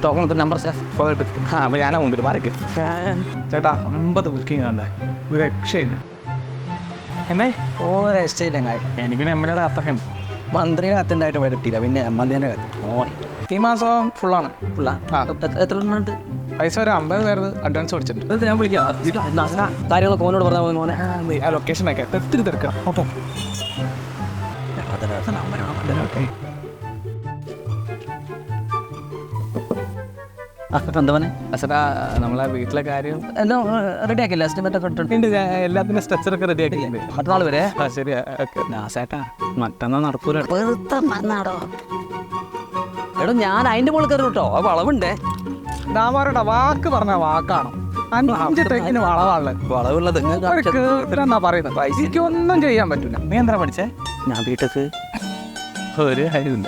Token number അപ്പോൾ ഞാനാ മുമ്പിൽ മാറിക്ക്. ചേട്ടാ 50 ബുക്കിംഗ് കണ്ടേ, ഒരു രക്ഷയില്ല. എമ്മേ ഓ രക്ഷയില്ല. എനിക്ക് എമ്മയുടെ അത്രയും മന്ത്രിയുടെ കത്തുണ്ടായിട്ട് വരട്ടില്ല, പിന്നെ എമ്മന്തിൻ്റെ കത്ത് ഓണി ഈ മാസം ഫുള്ളാണ്. എത്ര എണ്ണുണ്ട്? പൈസ ഒരു 50 പേര് അഡ്വാൻസ് കൊടുത്തിട്ടുണ്ട്. ഞാൻ വിളിക്കാം. കാര്യങ്ങളൊക്കെ ഓനോട് പറഞ്ഞാൽ മോനെ ആ ലൊക്കേഷനൊക്കെ ഒത്തിരി തിരക്കാം. അപ്പം എന്തവനെ അച്ഛനാ നമ്മളെ വീട്ടിലെ കാര്യം എല്ലാം റെഡി ആക്കില്ല. എസ്റ്റിമേറ്റൊക്കെ ഇട്ടിട്ടുണ്ട്. ഉണ്ട്. എല്ലാത്തിൻ്റെ സ്ട്രക്ചറൊക്കെ റെഡി ആക്കിയിട്ടുണ്ട്. മറ്റന്നാൾ വരെ ആ ശരി. ചേട്ടാ മറ്റന്നാ നടക്കൂല. എടോ ഞാൻ അതിൻ്റെ മുകളിൽ കയറി കേട്ടോ. ആ വളവുണ്ടേ. ഡാമാരുടെ വാക്ക് പറഞ്ഞ വാക്കാണ്. 5 തെങ്ങിന് വളവാണുള്ളത്. വളവുള്ളത് എന്നാ പറയുന്നത്. പൈസയ്ക്ക് ഒന്നും ചെയ്യാൻ പറ്റില്ല. നീ എന്താ പഠിച്ചേ? ഞാൻ വീട്ടിൽ ഒരു കാര്യമില്ല.